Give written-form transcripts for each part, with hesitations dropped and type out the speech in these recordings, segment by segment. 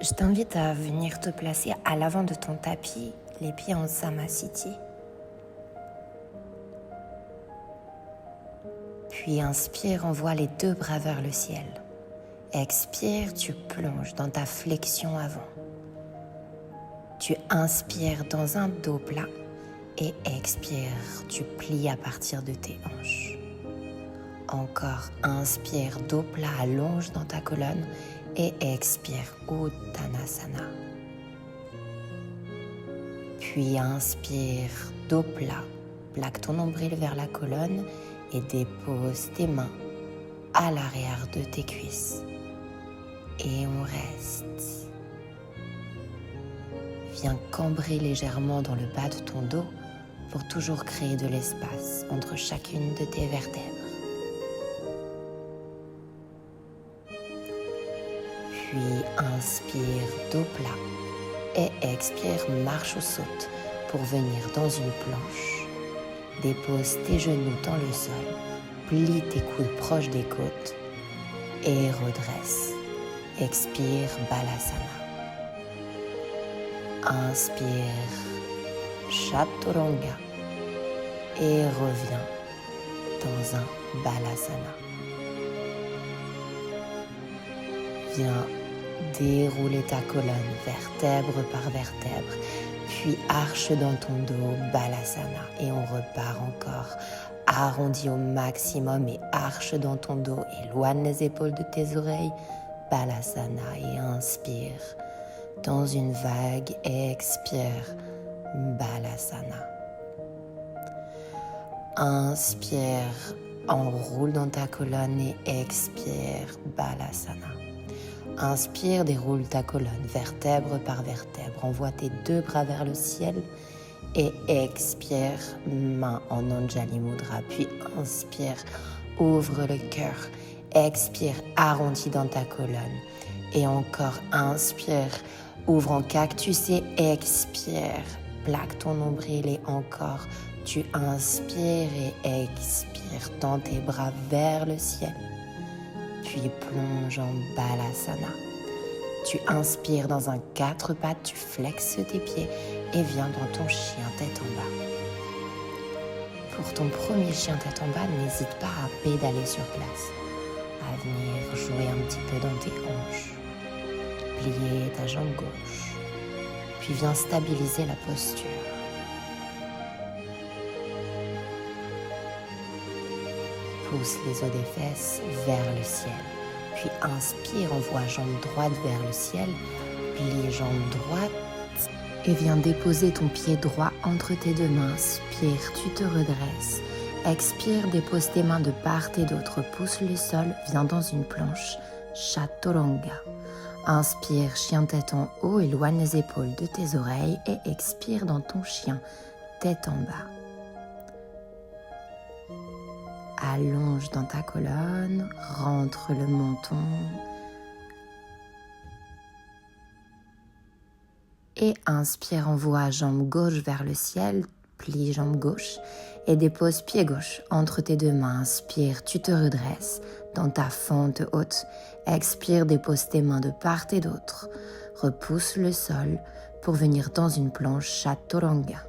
Je t'invite à venir te placer à l'avant de ton tapis, les pieds en Samasthiti. Puis inspire, envoie les deux bras vers le ciel. Expire, tu plonges dans ta flexion avant. Tu inspires dans un dos plat et expire, tu plies à partir de tes hanches. Encore, inspire, dos plat, allonge dans ta colonne et expire, Uttanasana. Puis inspire, dos plat, plaque ton nombril vers la colonne et dépose tes mains à l'arrière de tes cuisses. Et on reste. Viens cambrer légèrement dans le bas de ton dos pour toujours créer de l'espace entre chacune de tes vertèbres. Puis inspire, dos plat et expire, marche ou saute pour venir dans une planche. Dépose tes genoux dans le sol, plie tes coudes proches des côtes et redresse. Expire, Balasana. Inspire, Chaturanga et reviens dans un Balasana. Viens dérouler ta colonne vertèbre par vertèbre, puis arche dans ton dos, Balasana. Et on repart encore. Arrondis au maximum et arche dans ton dos. Éloigne les épaules de tes oreilles, Balasana. Et inspire. Dans une vague, expire, Balasana. Inspire, enroule dans ta colonne et expire, Balasana. Inspire, déroule ta colonne, vertèbre par vertèbre. Envoie tes deux bras vers le ciel et expire, main en Anjali Mudra. Puis inspire, ouvre le cœur. Expire, arrondis dans ta colonne. Et encore, inspire, ouvre en cactus et expire. Plaque ton nombril et encore, tu inspires et expires. Tends tes bras vers le ciel. Puis plonge en Balasana. Tu inspires dans un 4 pattes, tu flexes tes pieds et viens dans ton chien tête en bas. Pour ton premier chien tête en bas, n'hésite pas à pédaler sur place, à venir jouer un petit peu dans tes hanches, plier ta jambe gauche, puis viens stabiliser la posture. Pousse les os des fesses vers le ciel. Puis inspire, envoie jambe droite vers le ciel. Plie jambe droite et viens déposer ton pied droit entre tes deux mains. Inspire, tu te redresses. Expire, dépose tes mains de part et d'autre. Pousse le sol, viens dans une planche. Chaturanga. Inspire, chien tête en haut, éloigne les épaules de tes oreilles et expire dans ton chien tête en bas. Allonge dans ta colonne, rentre le menton et inspire, envoie jambe gauche vers le ciel, plie jambe gauche et dépose pied gauche entre tes deux mains. Inspire, tu te redresses dans ta fente haute. Expire, dépose tes mains de part et d'autre. Repousse le sol pour venir dans une planche Chaturanga.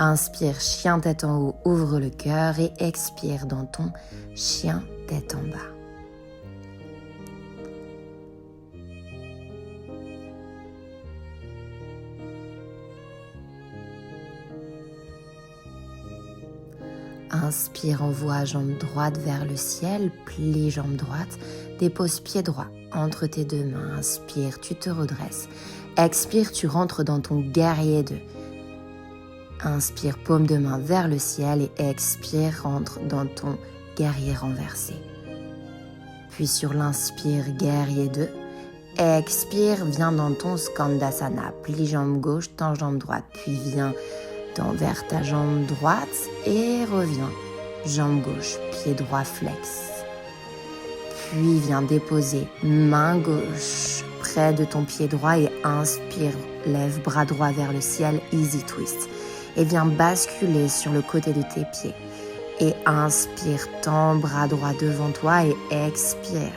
Inspire, chien tête en haut, ouvre le cœur et expire dans ton chien tête en bas. Inspire, envoie jambe droite vers le ciel, plie jambe droite, dépose pied droit entre tes deux mains. Inspire, tu te redresses. Expire, tu rentres dans ton guerrier 2. Inspire, paume de main vers le ciel et expire, rentre dans ton guerrier renversé. Puis sur l'inspire, guerrier 2. Expire, viens dans ton Skandasana. Plie jambe gauche, tends jambe droite. Puis viens vers ta jambe droite et reviens. Jambe gauche, pied droit flex. Puis viens déposer main gauche près de ton pied droit et inspire, lève bras droit vers le ciel, easy twist. Et viens basculer sur le côté de tes pieds. Et inspire, tends bras droit devant toi et expire.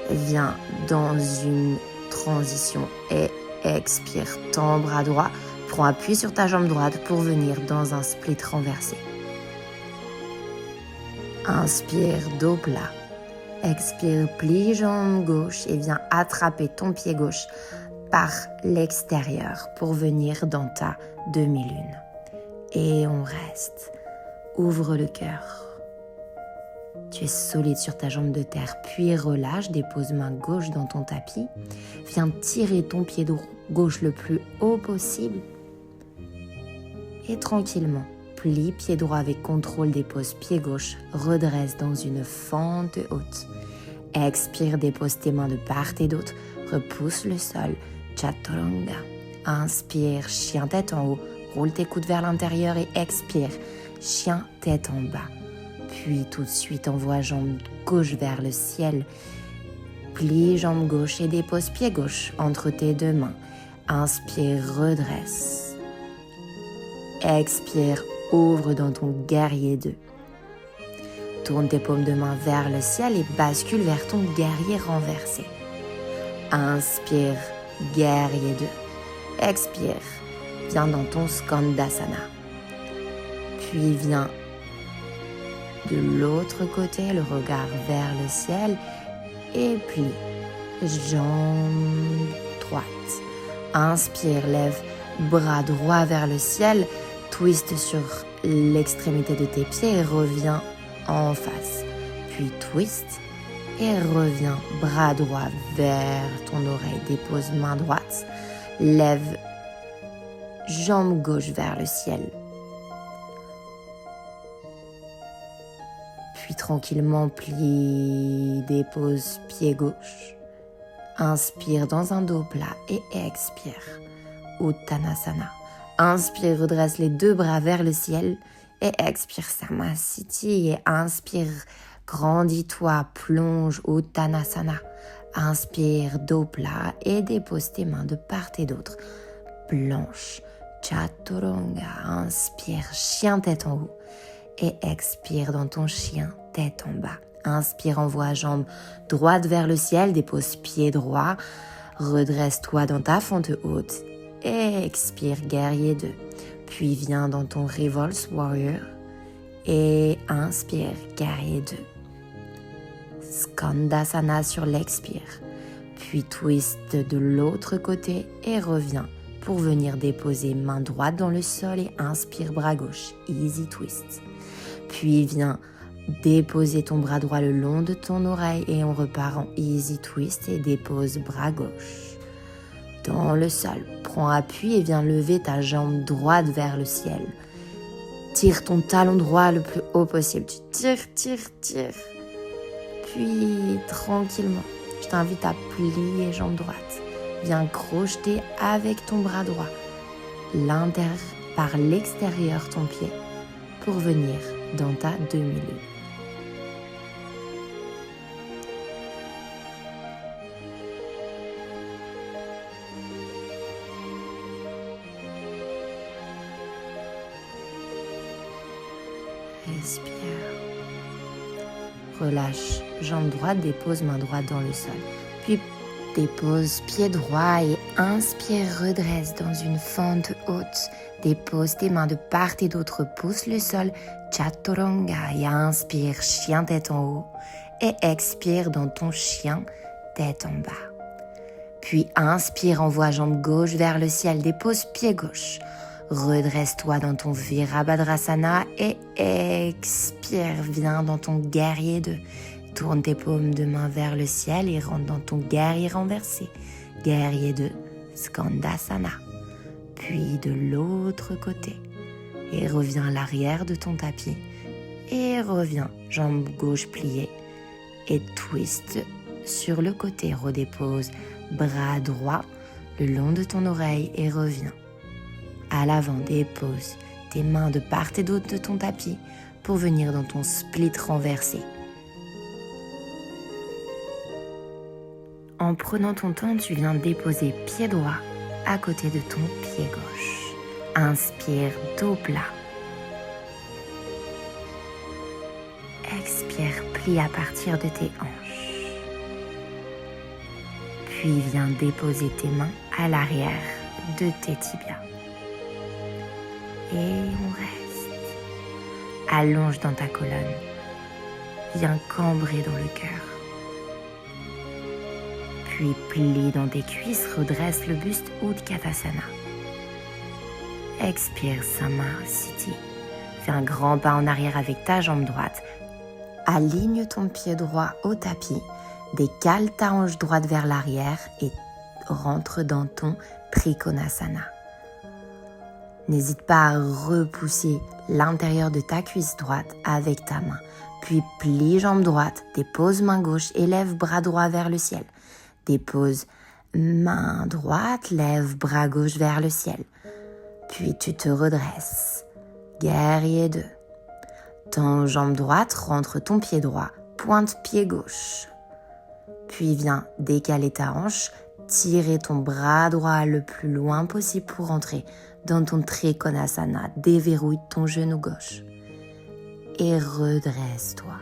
Viens dans une transition et expire. Ton bras droit, prends appui sur ta jambe droite pour venir dans un split renversé. Inspire, dos plat. Expire, plie jambe gauche et viens attraper ton pied gauche par l'extérieur pour venir dans ta demi-lune. Et on reste. Ouvre le cœur. Tu es solide sur ta jambe de terre, puis relâche, dépose main gauche dans ton tapis. Viens tirer ton pied gauche le plus haut possible. Et tranquillement, plie pied droit avec contrôle, dépose pied gauche, redresse dans une fente haute. Expire, dépose tes mains de part et d'autre, repousse le sol, chaturanga. Inspire, chien tête en haut, roule tes coudes vers l'intérieur et expire, chien tête en bas. Puis tout de suite, envoie jambe gauche vers le ciel. Plie jambe gauche et dépose pied gauche entre tes deux mains. Inspire, redresse. Expire, ouvre dans ton guerrier 2. Tourne tes paumes de main vers le ciel et bascule vers ton guerrier renversé. Inspire, guerrier 2. Expire, viens dans ton Skandasana. Puis viens de l'autre côté, le regard vers le ciel et plie. Jambe droite. Inspire, lève bras droit vers le ciel, twist sur l'extrémité de tes pieds et reviens en face. Puis twist et reviens bras droit vers ton oreille. Dépose main droite, lève jambe gauche vers le ciel. Puis tranquillement plie, dépose pied gauche. Inspire dans un dos plat et expire. Uttanasana. Inspire, redresse les deux bras vers le ciel et expire Samasthiti et inspire, grandis-toi, plonge Uttanasana. Inspire, dos plat et dépose tes mains de part et d'autre. Planche, chaturanga. Inspire, chien tête en haut. Et expire dans ton chien, tête en bas. Inspire, envoie jambe droite vers le ciel, dépose pied droit, redresse-toi dans ta fente haute. Et expire, guerrier 2. Puis viens dans ton Revolves Warrior. Et inspire, guerrier 2. Skandasana sur l'expire. Puis twist de l'autre côté et reviens pour venir déposer main droite dans le sol et inspire, bras gauche, easy twist. Puis viens déposer ton bras droit le long de ton oreille et on repart en easy twist et dépose bras gauche dans le sol. Prends appui et viens lever ta jambe droite vers le ciel. Tire ton talon droit le plus haut possible. Tu tires. Puis tranquillement, je t'invite à plier jambe droite. Viens crocheter avec ton bras droit par l'extérieur ton pied pour venir dans ta demi-lune. Respire. Relâche jambe droite, dépose main droite dans le sol. Puis dépose pied droit et inspire, redresse dans une fente haute. Dépose tes mains de part et d'autre, pousse le sol, chaturanga et inspire, chien tête en haut. Et expire dans ton chien, tête en bas. Puis inspire, envoie jambe gauche vers le ciel, dépose pied gauche. Redresse-toi dans ton Virabhadrasana et expire, viens dans ton guerrier 2. Tourne tes paumes de main vers le ciel et rentre dans ton guerrier renversé. Guerrier 2, Skandasana. Puis de l'autre côté. Et reviens à l'arrière de ton tapis. Et reviens, jambe gauche pliée. Et twist sur le côté. Redépose bras droit le long de ton oreille et reviens. À l'avant, dépose tes mains de part et d'autre de ton tapis pour venir dans ton split renversé. En prenant ton temps, tu viens déposer pied droit à côté de ton pied gauche. Inspire, dos plat. Expire, plie à partir de tes hanches. Puis viens déposer tes mains à l'arrière de tes tibias. Et on reste. Allonge dans ta colonne. Viens cambrer dans le cœur. Puis plie dans tes cuisses, redresse le buste, Utkatasana. Expire Samasthiti. Fais un grand pas en arrière avec ta jambe droite. Aligne ton pied droit au tapis. Décale ta hanche droite vers l'arrière et rentre dans ton Trikonasana. N'hésite pas à repousser l'intérieur de ta cuisse droite avec ta main. Puis plie jambe droite, dépose main gauche, élève bras droit vers le ciel. Dépose main droite, lève bras gauche vers le ciel. Puis tu te redresses. Guerrier 2. Tends jambe droite, rentre ton pied droit, pointe pied gauche. Puis viens décaler ta hanche, tirer ton bras droit le plus loin possible pour rentrer dans ton Trikonasana. Déverrouille ton genou gauche. Et redresse-toi.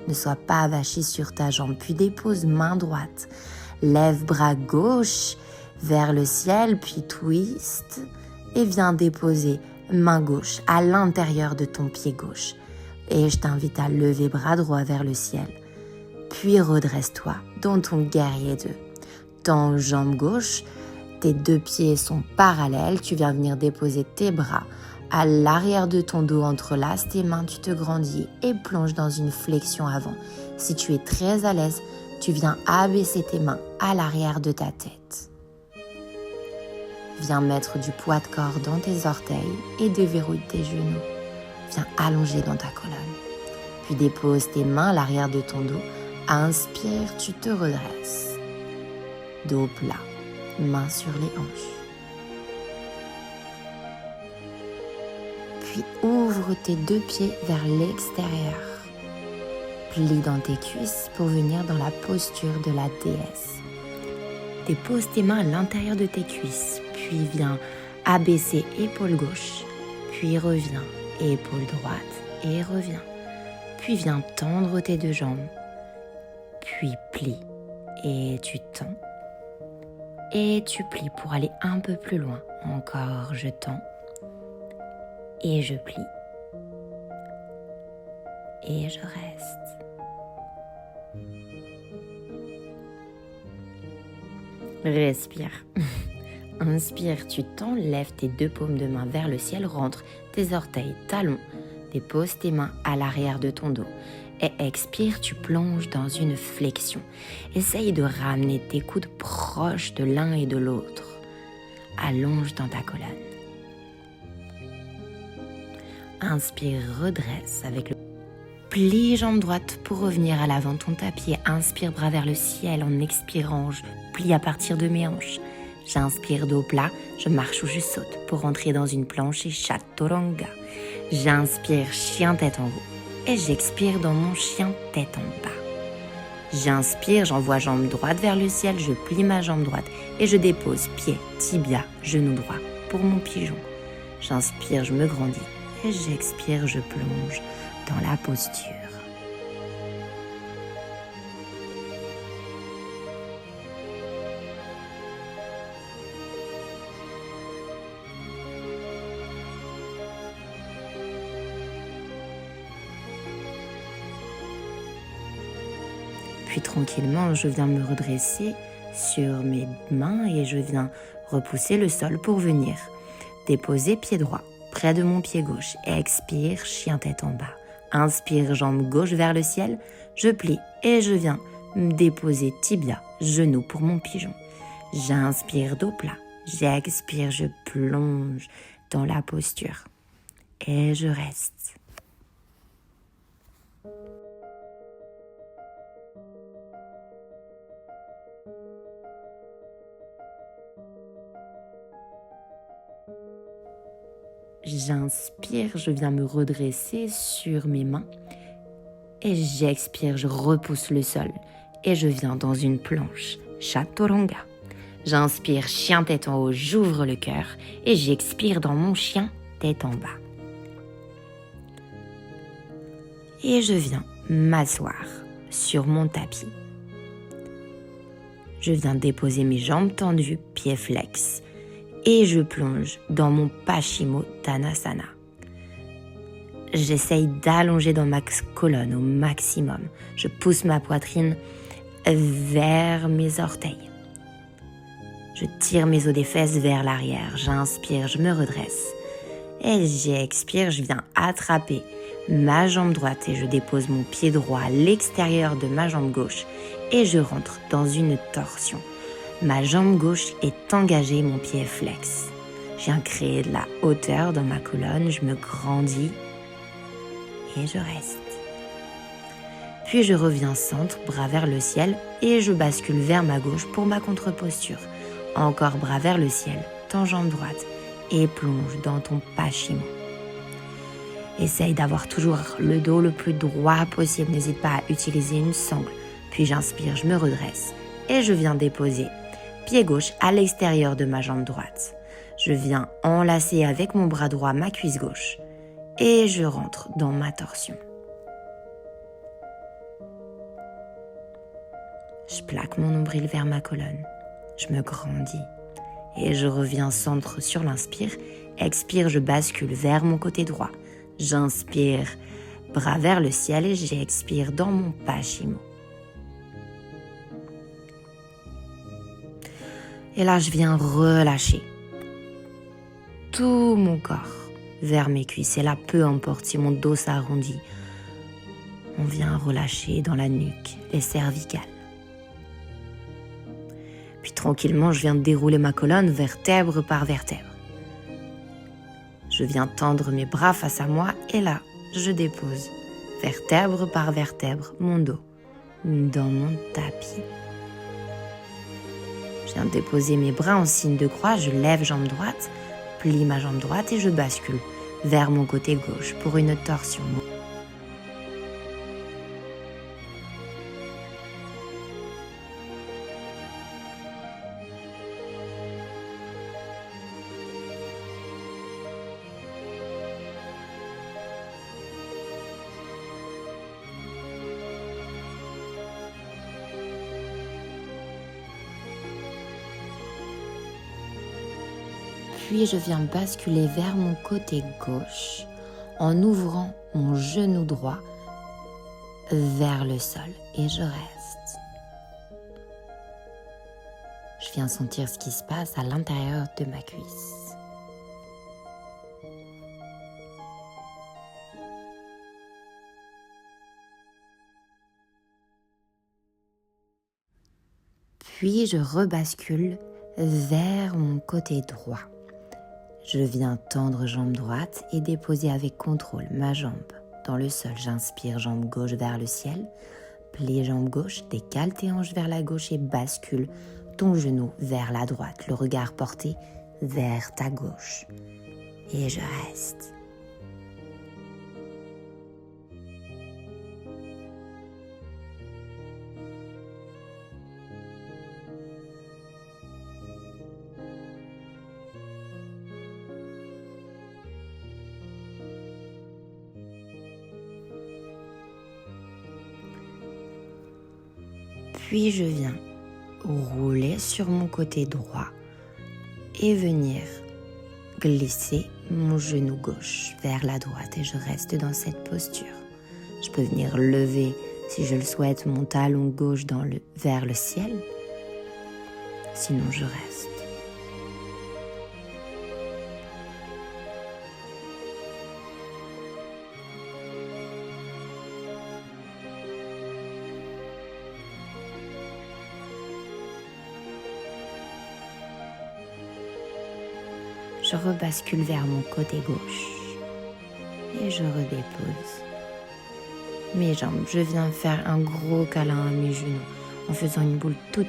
Ne sois pas avachi sur ta jambe, puis dépose main droite. Lève bras gauche vers le ciel, puis twist. Et viens déposer main gauche à l'intérieur de ton pied gauche. Et je t'invite à lever bras droit vers le ciel. Puis redresse-toi dans ton guerrier 2. Tends jambe gauche, tes deux pieds sont parallèles. Tu viens venir déposer tes bras à l'arrière de ton dos, entrelace tes mains, tu te grandis et plonge dans une flexion avant. Si tu es très à l'aise, tu viens abaisser tes mains à l'arrière de ta tête. Viens mettre du poids de corps dans tes orteils et déverrouille tes genoux. Viens allonger dans ta colonne. Puis dépose tes mains à l'arrière de ton dos. Inspire, tu te redresses. Dos plat, mains sur les hanches. Puis ouvre tes deux pieds vers l'extérieur. Plie dans tes cuisses pour venir dans la posture de la déesse. Dépose tes mains à l'intérieur de tes cuisses, puis viens abaisser épaule gauche, puis reviens, épaule droite et reviens. Puis viens tendre tes deux jambes, puis plie et tu tends. Et tu plies pour aller un peu plus loin. Encore, je tends. Et je plie. Et je reste. Respire. Inspire, tu tends, lève tes deux paumes de main vers le ciel, rentre tes orteils, talons, dépose tes mains à l'arrière de ton dos. Et expire, tu plonges dans une flexion. Essaye de ramener tes coudes proches de l'un et de l'autre. Allonge dans ta colonne. Inspire, redresse avec le plie jambe droite pour revenir à l'avant de ton tapis. Inspire, bras vers le ciel en expirant. Je plie à partir de mes hanches. J'inspire dos plat, je marche ou je saute pour rentrer dans une planche et chaturanga. J'inspire, chien tête en haut. Et j'expire dans mon chien tête en bas. J'inspire, j'envoie jambe droite vers le ciel, je plie ma jambe droite et je dépose pied, tibia, genou droit pour mon pigeon. J'inspire, je me grandis et j'expire, je plonge dans la posture. Puis tranquillement, je viens me redresser sur mes mains et je viens repousser le sol pour venir déposer pied droit près de mon pied gauche. Expire, chien tête en bas. Inspire, jambe gauche vers le ciel. Je plie et je viens me déposer tibia, genou pour mon pigeon. J'inspire, dos plat. J'expire, je plonge dans la posture. Et je reste. J'inspire, je viens me redresser sur mes mains et j'expire, je repousse le sol et je viens dans une planche, chaturanga. J'inspire, chien tête en haut, j'ouvre le cœur et j'expire dans mon chien tête en bas. Et je viens m'asseoir sur mon tapis. Je viens déposer mes jambes tendues, pieds flex. Et je plonge dans mon Paschimottanasana. J'essaye d'allonger dans ma colonne au maximum. Je pousse ma poitrine vers mes orteils. Je tire mes os des fesses vers l'arrière. J'inspire, je me redresse. Et j'expire, je viens attraper ma jambe droite et je dépose mon pied droit à l'extérieur de ma jambe gauche et je rentre dans une torsion. Ma jambe gauche est engagée, mon pied est flex. Je viens créer de la hauteur dans ma colonne, je me grandis et je reste. Puis je reviens centre, bras vers le ciel et je bascule vers ma gauche pour ma contre-posture. Encore bras vers le ciel, tends jambe droite et plonge dans ton Paschimo. Essaye d'avoir toujours le dos le plus droit possible. N'hésite pas à utiliser une sangle. Puis j'inspire, je me redresse et je viens déposer pied gauche à l'extérieur de ma jambe droite. Je viens enlacer avec mon bras droit ma cuisse gauche et je rentre dans ma torsion. Je plaque mon nombril vers ma colonne. Je me grandis et je reviens centre sur l'inspire. Expire, je bascule vers mon côté droit. J'inspire, bras vers le ciel et j'expire dans mon Paschimo. Et là, je viens relâcher tout mon corps vers mes cuisses. Et là, peu importe si mon dos s'arrondit, on vient relâcher dans la nuque, les cervicales. Puis tranquillement, je viens dérouler ma colonne vertèbre par vertèbre. Je viens tendre mes bras face à moi et là, je dépose vertèbre par vertèbre mon dos dans mon tapis. Je viens déposer mes bras en signe de croix, je lève jambe droite, plie ma jambe droite et je bascule vers mon côté gauche pour une torsion. Puis je viens basculer vers mon côté gauche en ouvrant mon genou droit vers le sol et je reste. Je viens sentir ce qui se passe à l'intérieur de ma cuisse. Puis je rebascule vers mon côté droit. Je viens tendre jambe droite et déposer avec contrôle ma jambe dans le sol. J'inspire, jambe gauche vers le ciel. Plie jambe gauche, décale tes hanches vers la gauche et bascule ton genou vers la droite. Le regard porté vers ta gauche. Et je reste. Puis je viens rouler sur mon côté droit et venir glisser mon genou gauche vers la droite et je reste dans cette posture. Je peux venir lever, si je le souhaite, mon talon gauche vers le ciel. Sinon, je reste. Je rebascule vers mon côté gauche et je redépose mes jambes. Je viens faire un gros câlin à mes genoux en faisant une boule toute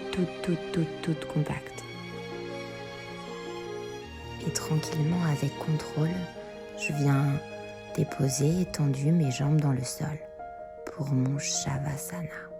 compacte. Et tranquillement, avec contrôle, je viens déposer étendu mes jambes dans le sol pour mon Shavasana.